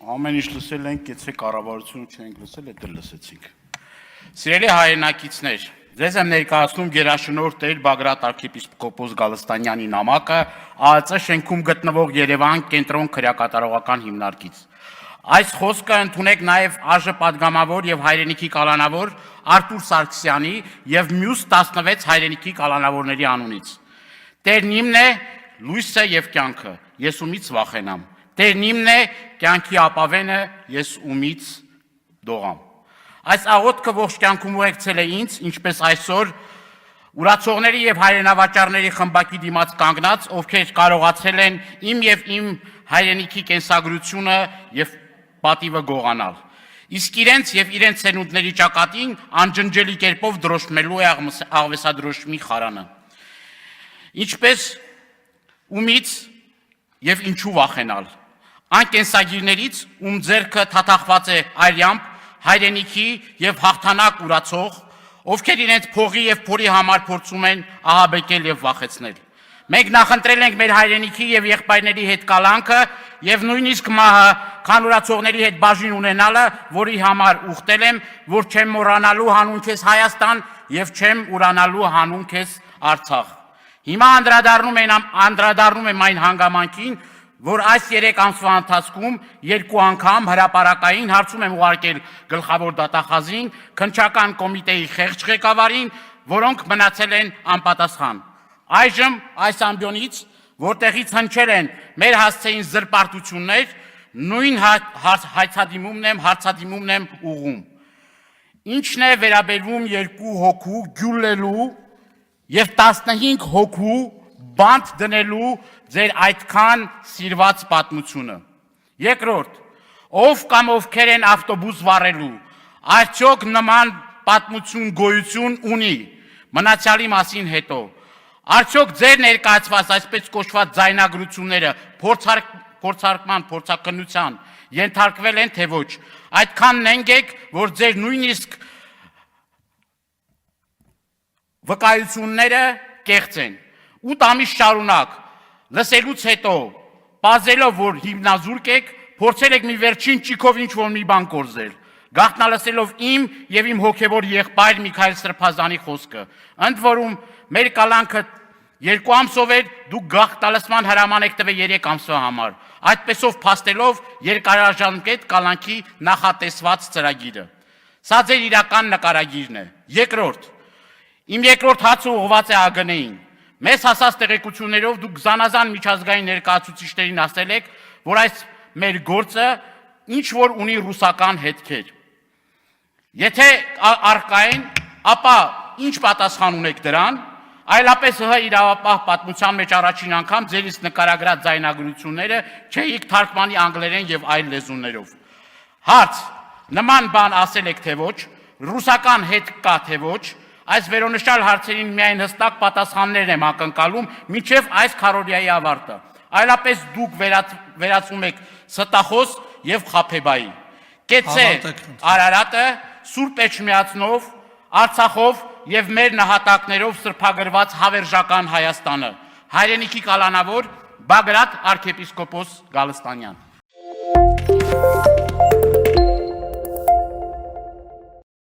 Ամեն ինչ լսել ենք, գեցե կառավարությունը չենք լսել, դա լսեցինք։ Սիրելի հայրենակիցներ, ձեզ եմ ներկայացնում գերաշնորհ Տեր Բագրատ arczepiskopos Գալստանյանի նամակը ԱԱԾ շենքում գտնվող Երևան կենտրոն քրեակատարողական հիմնարկից։ Այս խոսքը ընդունեք նաև ԱԺ պատգամավոր եւ հայրենիքի կալանավոր Արտուր Սարգսյանի եւ մյուս 16 հայրենիքի կալանավորների անունից։ Տերն իմն է, լույսը եւ կյանքը, ես ումից վախենամ։ Տերն իմն է, կյանքի ապավենը, ես ումից դողամ։ Այս աղոթքը ողջ կյանքում ուղեկցել է ինձ, ինչպես այսօր ուրացողների եւ հայրենավաճառների խմբակի դիմաց կանգնած, ովքեր կարողացել են իմ եւ իմ հայրենիքի կենսագրությունը եւ պատիվը գողանալ։ Իսկ իրենց եւ իրենց ցենունդների ճակատին անջնջելի կերպով դրոշմելու է աղվեսադրոշմի խարանը։ Ինչպես ումից եւ ինչու վախենալ։ Այն կենսագիրներից, ում ձեռքը թաթախված է արյամբ, հայրենիքի եւ հաղթանակ ուրացող, ովքեր իրենց փողի եւ փորի համար փորձում են ահաբեկել եւ վախեցնել։ Մենք նախընտրել ենք մեր հայրենիքի եւ եղբայրների հետ կալանքը եւ նույնիսկ մահը, քանուրացողների հետ բաժին ունենալը, որի համար ուխտել եմ, որ չեմ մոռանալու հանուն քեզ Հայաստան եւ չեմ ուրանալու հանուն քեզ Արցախ։ Հիմա անդրադառնում եմ այն հանգամանքին, որ այս 3 ամսվա ընթացքում 2 անգամ հրապարակային հարցում եմ ուղարկել գլխավոր դատախազին, քննչական կոմիտեի խեղճ ղեկավարին, որոնք մնացել են անպատասխան։ Այժմ այս ամբիոնից, որտեղից հնչել են մեր հասցեին զրպարտություններ, նույն հարցադիմումն եմ ուղում։ Ինչն է վերաբերվում 2 հոգու գյուլելու եւ 15 հոգու բանտ դնելու ձեր այդքան սիրված պատմությունը։ Երկրորդ, ով կամ ովքեր են ավտոբուս վառելու, արդյոք նման պատմություն գոյություն ունի, մնացյալի մասին հետո։ Արդյոք ձեր ներկայացված այսպես կոչված ձայնագրությունները փորձարկման, փորձակնության ենթարկվել են, թե ոչ։ Այդքան նենգ եք, որ ձեր նույնիսկ վկայությունները կեղծ են։ 8 ամիս շարունակ լսելուց հետո, պազելով, որ հիմնազուրկ եք, փորձել եք մի վերջին ճիքով ինչ-որ մի բան կորզել, գաղտնալսելով իմ եւ իմ հոգեվոր եղբայր Միքայել Սրբազանի խոսքը։ Ընդ որում, մեր կալանքը 2 ամսով էր, դուք գաղտնալսման հրաման եք տվել 3 ամսվա համար։ Այդպեսով փաստելով երկարաժամկետ կալանքի նախատեսված ծրագիրը։ Սա ձեր իրական նկարագիրն է։ Երկրորդ, իմ երկրորդ հացը ուղղված է ԱԳՆ-ին։ Մեզ հասած տեղեկություններով դուք զանազան միջազգային ներկայացուցիչներին ասել եք, որ այս մեր գործը ինչ որ ունի ռուսական հետքեր։ Եթե առկա են, ապա ինչ պատասխան ունեք դրան, այլապես ՀՀ իրավապահ պատմության մեջ առաջին անգամ ձերից նկարագրած ձայնագրությունները չէիք թարգմանի անգլերեն եւ այլ լեզուներով։ Հարց. նման բան ասել եք թե ոչ, ռուսական հետ կա թե ոչ, այս վերոնշյալ հարցերին միայն հստակ պատասխաններ եմ ակնկալում մինչև այս քարորիայի ավարտը։ Այլապես դուք վերածում եք ստախոս եւ խափեբայի։ Կեցե Արարատը, Սուրբ Էջմիածնով, Արցախով եւ մեր նահատակներով սրբագրված հավերժական Հայաստանը։ Հայրենիքի կալանավոր Բագրատ arczepiskopos Գալստանյան։